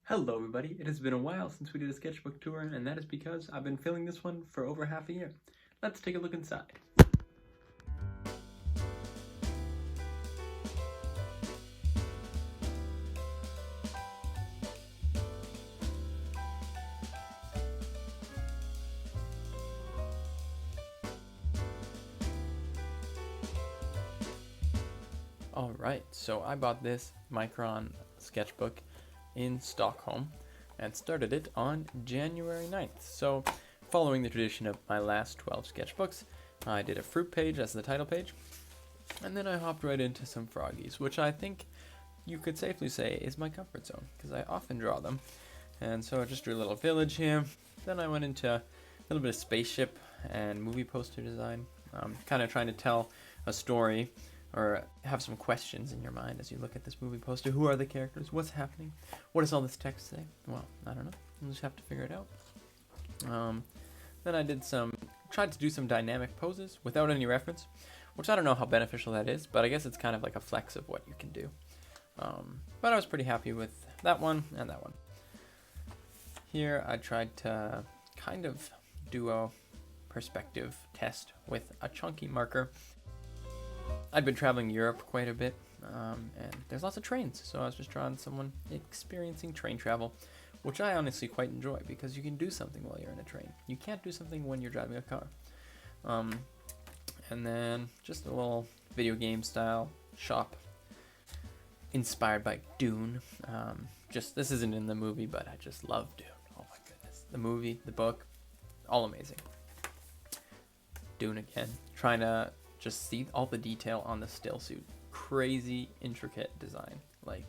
Hello everybody, it has been a while since we did a sketchbook tour, and that is because I've been filming this one for over half a year. Let's take a look inside. Alright, so I bought this Micron sketchbook in Stockholm and started it on January 9th. So, following the tradition of my last 12 sketchbooks, I did a fruit page as the title page, and then I hopped right into some froggies, which I think you could safely say is my comfort zone, because I often draw them. And so I just drew a little village here. Then I went into a little bit of spaceship and movie poster design, kind of trying to tell a story or have some questions in your mind as you look at this movie poster. Who are the characters? What's happening? What does all this text say? Well, I don't know. You'll just have to figure it out. Then I tried to do some dynamic poses without any reference, which I don't know how beneficial that is, but I guess it's kind of like a flex of what you can do. But I was pretty happy with that one and that one. Here I tried to kind of do a perspective test with a chunky marker. I'd been traveling Europe quite a bit, and there's lots of trains, so I was just drawing someone experiencing train travel, which I honestly quite enjoy because you can do something while you're in a train. You can't do something when you're driving a car. And then just a little video game style shop inspired by Dune. This isn't in the movie, but I just love Dune. Oh my goodness. The movie, the book, all amazing. Dune again, trying to just see all the detail on the still suit. Crazy intricate design. Like,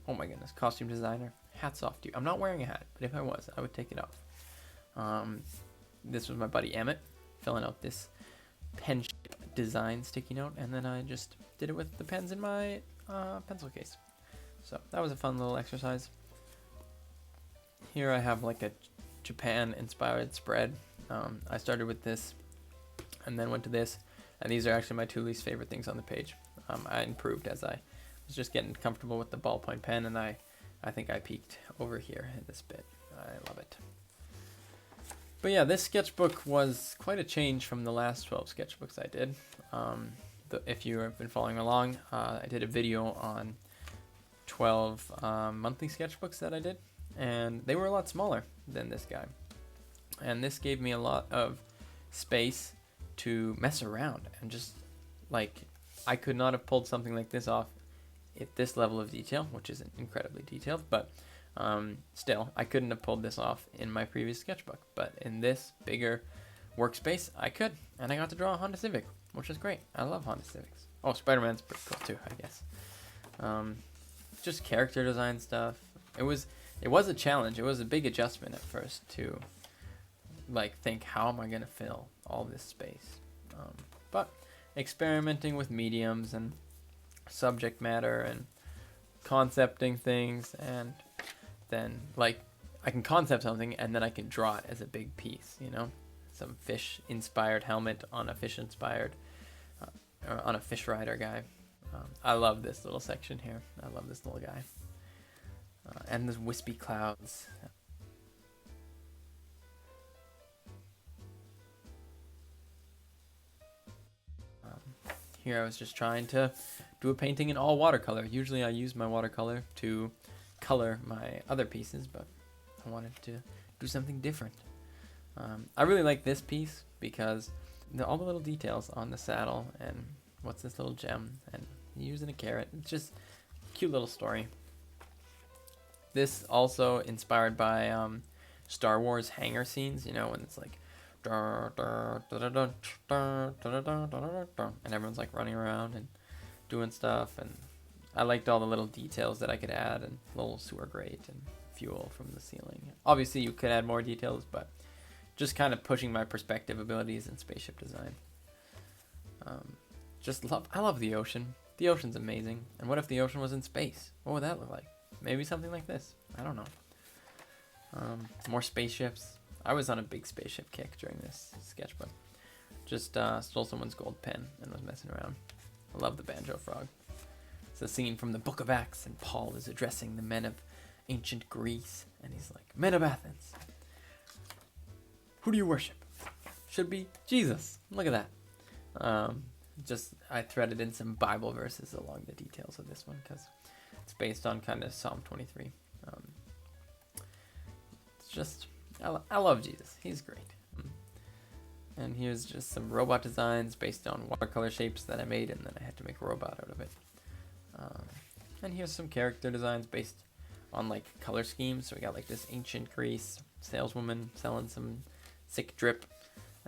oh my goodness, costume designer, hats off to you. I'm not wearing a hat, but if I was, I would take it off. This was my buddy Emmett filling out this pen shape design sticky note, and then I just did it with the pens in my pencil case. So that was a fun little exercise. Here I have like a Japan inspired spread. I started with this and then went to this, and these are actually my two least favorite things on the page. I improved as I was just getting comfortable with the ballpoint pen, and I think I peaked over here in this bit. I love it. But yeah, this sketchbook was quite a change from the last 12 sketchbooks I did. If you have been following along, I did a video on 12 monthly sketchbooks that I did, and they were a lot smaller than this guy. And this gave me a lot of space to mess around, and just like, I could not have pulled something like this off at this level of detail, which isn't incredibly detailed, but still, I couldn't have pulled this off in my previous sketchbook. But in this bigger workspace, I could, and I got to draw a Honda Civic, which is great. I love Honda Civics. Oh, Spider-Man's pretty cool too, I guess. Just character design stuff. It was a challenge. It was a big adjustment at first to like think, how am I gonna fill all this space? But experimenting with mediums and subject matter and concepting things, and then like I can concept something and then I can draw it as a big piece, you know, some fish inspired helmet on a fish inspired or on a fish rider guy. I love this little section here. I love this little guy, and the wispy clouds. Here I was just trying to do a painting in all watercolor. Usually I use my watercolor to color my other pieces, but I wanted to do something different. I really like this piece because all the little details on the saddle, and what's this little gem, and using a carrot. It's just a cute little story. This also inspired by Star Wars hangar scenes, you know, when it's like and everyone's like running around and doing stuff, and I liked all the little details that I could add, and little sewer grate and fuel from the ceiling. Obviously you could add more details, but just kind of pushing my perspective abilities in spaceship design. I love the ocean. The ocean's amazing. And what if the ocean was in space? What would that look like? Maybe something like this. I don't know. More spaceships. I was on a big spaceship kick during this sketchbook. Just stole someone's gold pen and was messing around. I love the banjo frog. It's a scene from the Book of Acts, and Paul is addressing the men of ancient Greece, and he's like, "Men of Athens, who do you worship?" Should be Jesus. Look at that. I threaded in some Bible verses along the details of this one because it's based on kind of Psalm 23. It's just, I love Jesus. He's great. And here's just some robot designs based on watercolor shapes that I made, and then I had to make a robot out of it. And here's some character designs based on like color schemes. So we got like this ancient Greece saleswoman selling some sick drip,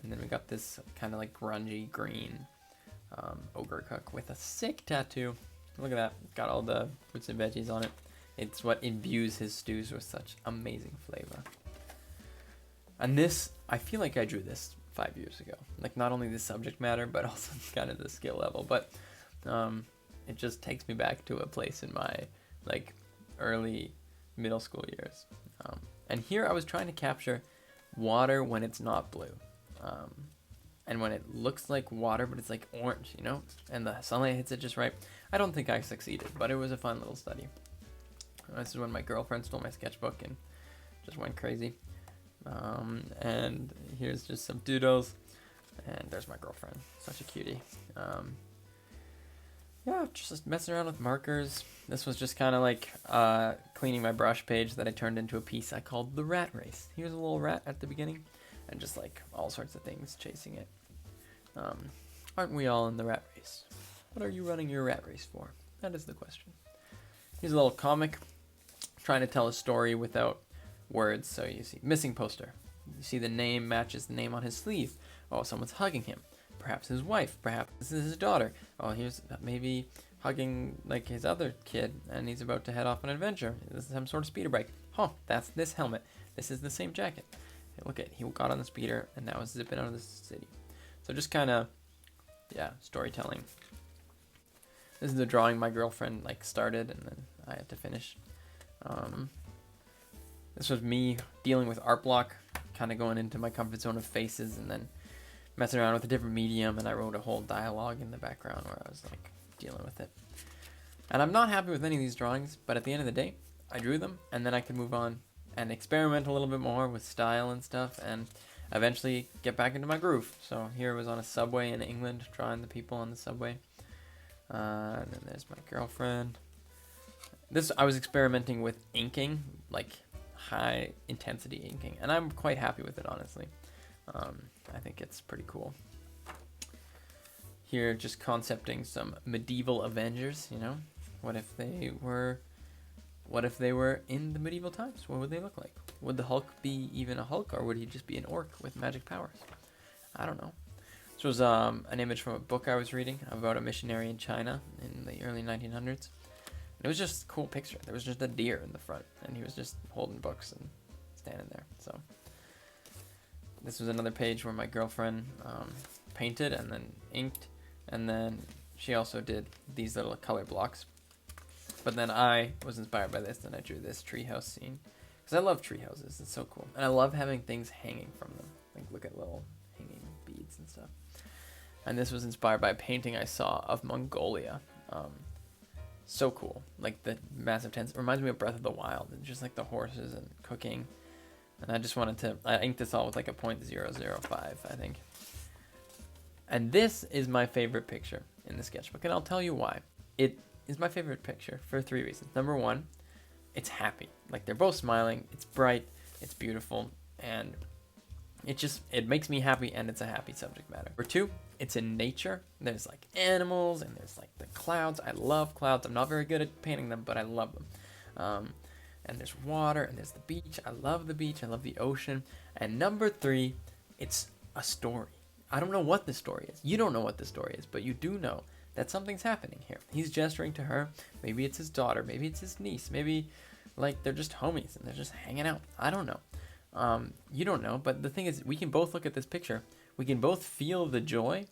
and then we got this kind of like grungy green ogre cook with a sick tattoo. Look at that, got all the fruits and veggies on it. It's what imbues his stews with such amazing flavor. And this, I feel like I drew this 5 years ago. Like not only the subject matter, but also kind of the skill level. But it just takes me back to a place in my like early middle school years. And here I was trying to capture water when it's not blue. And when it looks like water, but it's like orange, you know? And the sunlight hits it just right. I don't think I succeeded, but it was a fun little study. This is when my girlfriend stole my sketchbook and just went crazy. And here's just some doodles, and there's my girlfriend, such a cutie. Yeah, just messing around with markers. This was just kind of like cleaning my brush page that I turned into a piece I called the rat race. Here's a little rat at the beginning, and just like all sorts of things chasing it. Aren't we all in the rat race? What are you running your rat race for? That is the question. Here's a little comic trying to tell a story without words. So you see missing poster. You see the name matches the name on his sleeve. Oh, someone's hugging him. Perhaps his wife. Perhaps this is his daughter. Oh, here's maybe hugging like his other kid, and he's about to head off on an adventure. This is some sort of speeder bike. Huh, that's this helmet. This is the same jacket. Hey, look at, he got on the speeder and now is zipping out of the city. So just kind of, yeah, storytelling. This is the drawing my girlfriend like started, and then I had to finish. This was me dealing with art block, kind of going into my comfort zone of faces, and then messing around with a different medium, and I wrote a whole dialogue in the background where I was like dealing with it. And I'm not happy with any of these drawings, but at the end of the day, I drew them, and then I could move on and experiment a little bit more with style and stuff, and eventually get back into my groove. So here I was on a subway in England, drawing the people on the subway. And then there's my girlfriend. I was experimenting with inking, like high intensity inking, and I'm quite happy with it, honestly. I think it's pretty cool. Here, just concepting some medieval Avengers, you know? What if they were in the medieval times? What would they look like? Would the Hulk be even a Hulk, or would he just be an orc with magic powers? I don't know. This was an image from a book I was reading about a missionary in China in the early 1900s. It was just a cool picture. There was just a deer in the front, and he was just holding books and standing there. So this was another page where my girlfriend painted and then inked, and then she also did these little color blocks. But then I was inspired by this, and I drew this treehouse scene. Because I love tree houses. It's so cool. And I love having things hanging from them. Like, look at little hanging beads and stuff. And this was inspired by a painting I saw of Mongolia. So cool. Like, the massive tents. It reminds me of Breath of the Wild. And just, like, the horses and cooking. And I just wanted to... I inked this all with, like, a .005, I think. And this is my favorite picture in the sketchbook. And I'll tell you why. It is my favorite picture for 3 reasons. Number one, it's happy. Like, they're both smiling. It's bright. It's beautiful. And it makes me happy, and it's a happy subject matter. Number two, it's in nature. There's, like, animals, and there's, like, the clouds. I love clouds. I'm not very good at painting them, but I love them. And there's water, and there's the beach. I love the beach. I love the ocean. And number three, it's a story. I don't know what the story is. You don't know what the story is, but you do know that something's happening here. He's gesturing to her. Maybe it's his daughter. Maybe it's his niece. Maybe, like, they're just homies and they're just hanging out. I don't know. You don't know, but the thing is, we can both look at this picture. We can both feel the joy,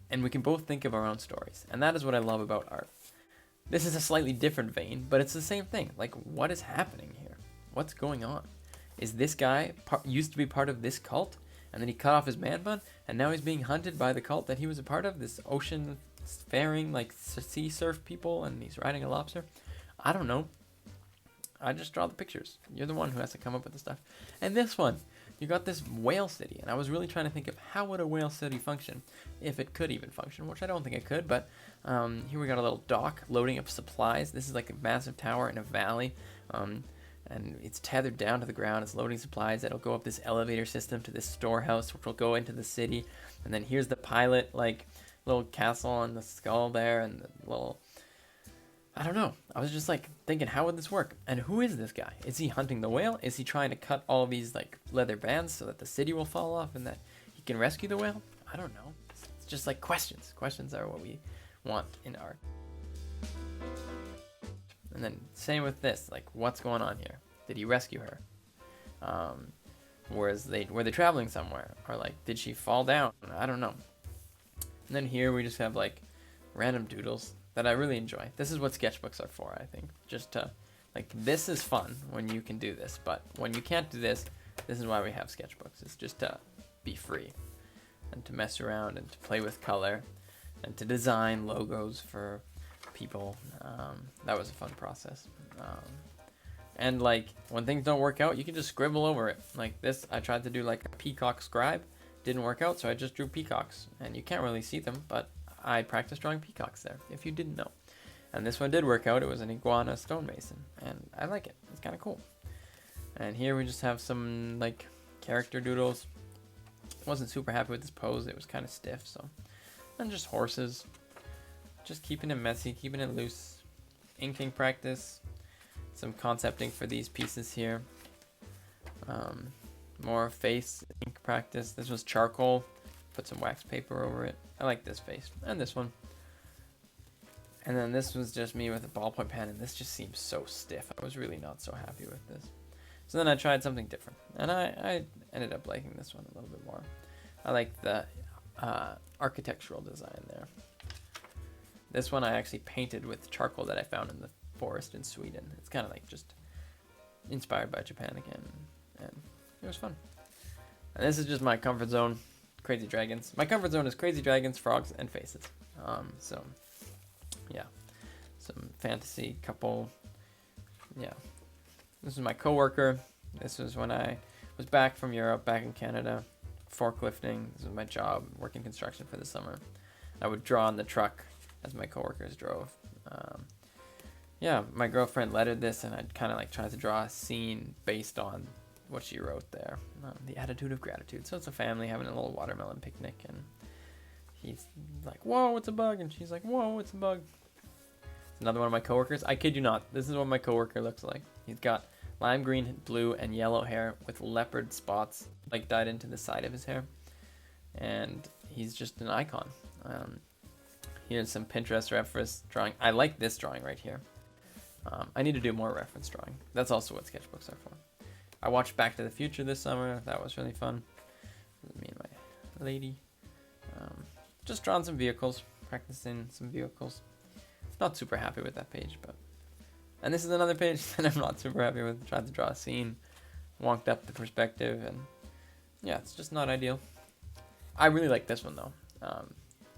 and we can both think of our own stories. And that is what I love about art. This is a slightly different vein, but it's the same thing. Like, what is happening here? What's going on? Is this guy used to be part of this cult, and then he cut off his man bun, and now he's being hunted by the cult that he was a part of, this ocean faring, like, sea surf people, and he's riding a lobster? I don't know. I just draw the pictures. You're the one who has to come up with the stuff. And this one, you got this whale city, and I was really trying to think of how would a whale city function, if it could even function, which I don't think it could, but here we got a little dock loading up supplies. This is like a massive tower in a valley, and it's tethered down to the ground. It's loading supplies. It'll go up this elevator system to this storehouse, which will go into the city, and then here's the pilot, like, little castle on the skull there, and the little... I don't know. I was just like thinking, how would this work? And who is this guy? Is he hunting the whale? Is he trying to cut all these like leather bands so that the city will fall off and that he can rescue the whale? I don't know. It's just like questions. Questions are what we want in art. And then same with this. Like, what's going on here? Did he rescue her? Were they traveling somewhere? Or like, did she fall down? I don't know. And then here we just have like random doodles that I really enjoy. This is what sketchbooks are for, I think. Just to, like, this is fun when you can do this, but when you can't do this, this is why we have sketchbooks. It's just to be free and to mess around and to play with color and to design logos for people. That was a fun process. And like, when things don't work out, you can just scribble over it. Like this, I tried to do like a peacock scribe. Didn't work out, so I just drew peacocks. And you can't really see them, but I practiced drawing peacocks there, if you didn't know. And this one did work out. It was an iguana stonemason, and I like it. It's kind of cool. And here we just have some like character doodles. Wasn't super happy with this pose. It was kind of stiff, so. And just horses. Just keeping it messy, keeping it loose. Inking practice. Some concepting for these pieces here. More face ink practice. This was charcoal. Put some wax paper over it. I like this face and this one. And then this was just me with a ballpoint pen, and this just seems so stiff. I was really not so happy with this. So then I tried something different, and I ended up liking this one a little bit more. I like the architectural design there. This one I actually painted with charcoal that I found in the forest in Sweden. It's kind of like just inspired by Japan again, and it was fun. And this is just my comfort zone. Crazy dragons. My comfort zone is crazy dragons, frogs, and faces. So, yeah. Some fantasy couple. Yeah. This is my coworker. This was when I was back from Europe, back in Canada, forklifting. This was my job, working construction for the summer. I would draw on the truck as my coworkers drove. Yeah, my girlfriend lettered this, and I'd kind of like try to draw a scene based on what she wrote there. The attitude of gratitude. So it's a family having a little watermelon picnic, and he's like, whoa, it's a bug, and she's like, whoa, it's a bug. Another one of my coworkers. I kid you not, this is what my coworker looks like. He's got lime green, blue, and yellow hair with leopard spots like dyed into the side of his hair, and he's just an icon. Here's some Pinterest reference drawing. I like this drawing right here. I need to do more reference drawing. That's also what sketchbooks are for. I watched Back to the Future this summer. That was really fun. Me and my lady. Just drawing some vehicles, practicing some vehicles. Not super happy with that page, but... And this is another page that I'm not super happy with. Tried to draw a scene, wonked up the perspective, and yeah, it's just not ideal. I really like this one though.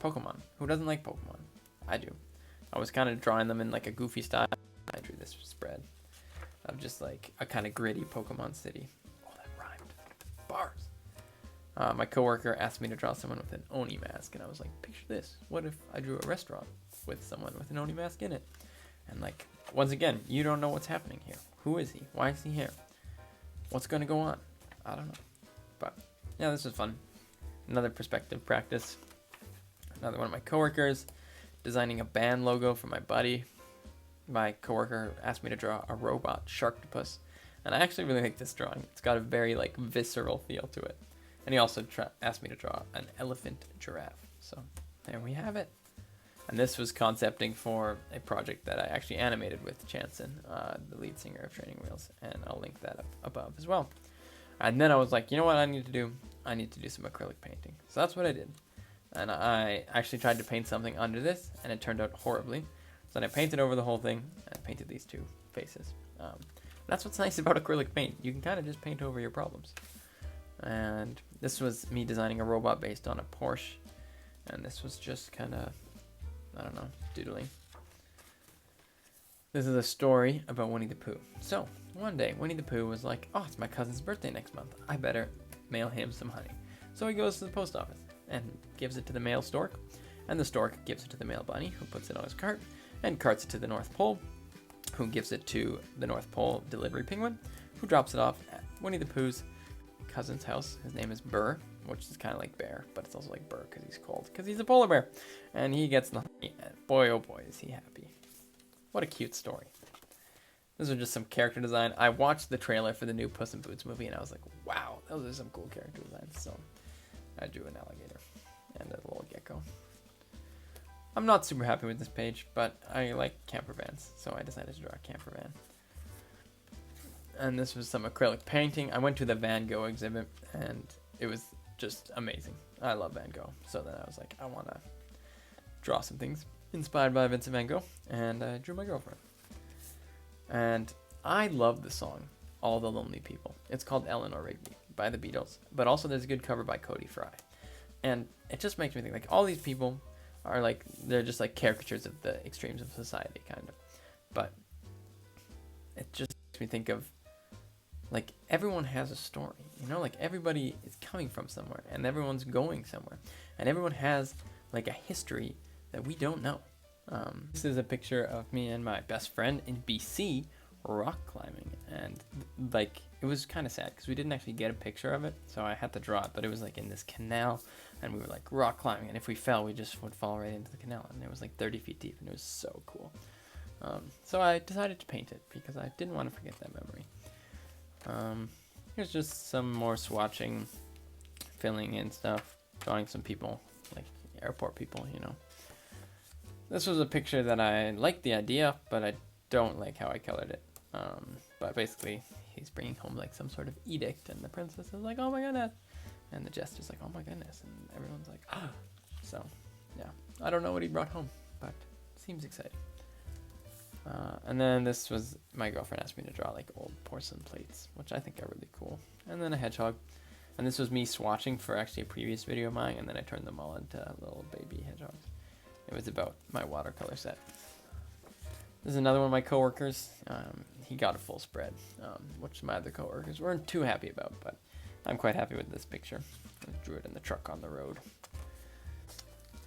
Pokemon. Who doesn't like Pokemon? I do. I was kind of drawing them in like a goofy style. I drew this spread of just like a kind of gritty Pokemon city. Oh, that rhymed. Bars. My coworker asked me to draw someone with an Oni mask, and I was like, picture this. What if I drew a restaurant with someone with an Oni mask in it? And like, once again, you don't know what's happening here. Who is he? Why is he here? What's going to go on? I don't know. But yeah, this was fun. Another perspective practice. Another one of my coworkers designing a band logo for my buddy. My coworker asked me to draw a robot sharktopus, and I actually really like this drawing. It's got a very like visceral feel to it. And he also asked me to draw an elephant giraffe. So there we have it. And this was concepting for a project that I actually animated with Chanson, the lead singer of Training Wheels, and I'll link that up above as well. And then I was like, you know what I need to do? I need to do some acrylic painting. So that's what I did. And I actually tried to paint something under this, and it turned out horribly. So then I painted over the whole thing, and I painted these two faces. That's what's nice about acrylic paint. You can kind of just paint over your problems. And this was me designing a robot based on a Porsche. And this was just kind of, I don't know, doodling. This is a story about Winnie the Pooh. So, one day, Winnie the Pooh was like, oh, it's my cousin's birthday next month. I better mail him some honey. So he goes to the post office and gives it to the mail stork. And the stork gives it to the mail bunny, who puts it on his cart and carts it to the North Pole, who gives it to the North Pole delivery penguin, who drops it off at Winnie the Pooh's cousin's house. His name is Burr, which is kind of like bear, but it's also like Burr because he's cold, because he's a polar bear. And he gets the honey, and boy, oh boy, is he happy. What a cute story. Those are just some character design. I watched the trailer for the new Puss in Boots movie, and I was like, wow, those are some cool character designs. So I drew an alligator and a little gecko. I'm not super happy with this page, but I like camper vans, so I decided to draw a camper van. And this was some acrylic painting. I went to the Van Gogh exhibit, and it was just amazing. I love Van Gogh. So then I was like, I want to draw some things inspired by Vincent Van Gogh, and I drew my girlfriend. And I love the song, All the Lonely People. It's called Eleanor Rigby by the Beatles, but also there's a good cover by Cody Fry. And it just makes me think, like, all these people are like, they're just like caricatures of the extremes of society, kind of. But it just makes me think of, like, everyone has a story, you know, like everybody is coming from somewhere and everyone's going somewhere, and everyone has like a history that we don't know. This is a picture of me and my best friend in BC rock climbing, and like it was kind of sad because we didn't actually get a picture of it, so I had to draw it. But it was like in this canal, and we were like rock climbing, and if we fell, we just would fall right into the canal, and it was like 30 feet deep, and it was so cool. So I decided to paint it because I didn't want to forget that memory. Here's just some more swatching, filling in stuff, drawing some people, like airport people, you know. This was a picture that I liked the idea, but I don't like how I colored it. But basically, he's bringing home like some sort of edict, and the princess is like, oh my goodness. And the jester's like, oh my goodness. And everyone's like, oh. So, yeah. I don't know what he brought home, but it seems exciting. And then this was, my girlfriend asked me to draw like old porcelain plates, which I think are really cool. And then a hedgehog. And this was me swatching for actually a previous video of mine, and then I turned them all into little baby hedgehogs. It was about my watercolor set. This is another one of my coworkers. He got a full spread, which my other coworkers weren't too happy about, but I'm quite happy with this picture. I drew it in the truck on the road.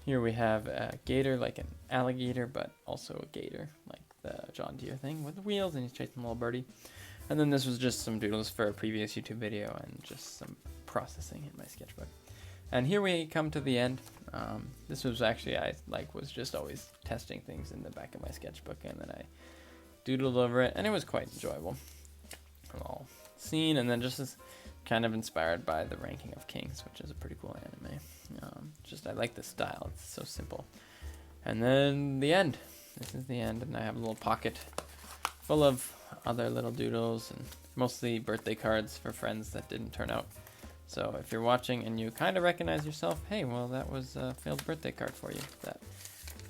Here we have a gator, like an alligator, but also a gator, like the John Deere thing with the wheels, and he's chasing a little birdie. And then this was just some doodles for a previous YouTube video and just some processing in my sketchbook. And here we come to the end. This was actually, I was just always testing things in the back of my sketchbook, and then I doodled over it, and it was quite enjoyable. All scene, and then just as kind of inspired by The Ranking of Kings, which is a pretty cool anime. I like the style, it's so simple. And then the end. This is the end, and I have a little pocket full of other little doodles, and mostly birthday cards for friends that didn't turn out. So if you're watching and you kind of recognize yourself, hey, well, that was a failed birthday card for you that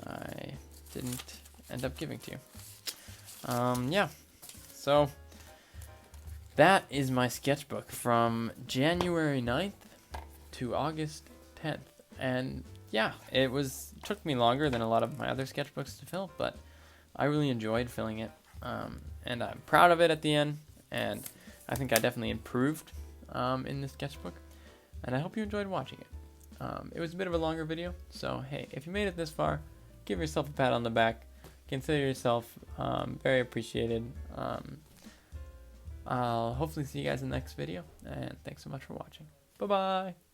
I didn't end up giving to you. Yeah, so that is my sketchbook from January 9th to August 10th. And yeah, it took me longer than a lot of my other sketchbooks to fill, but I really enjoyed filling it. And I'm proud of it at the end, and I think I definitely improved in this sketchbook, and I hope you enjoyed watching it. It was a bit of a longer video, so hey, if you made it this far, give yourself a pat on the back. Consider yourself very appreciated. I'll hopefully see you guys in the next video, and thanks so much for watching. Bye bye.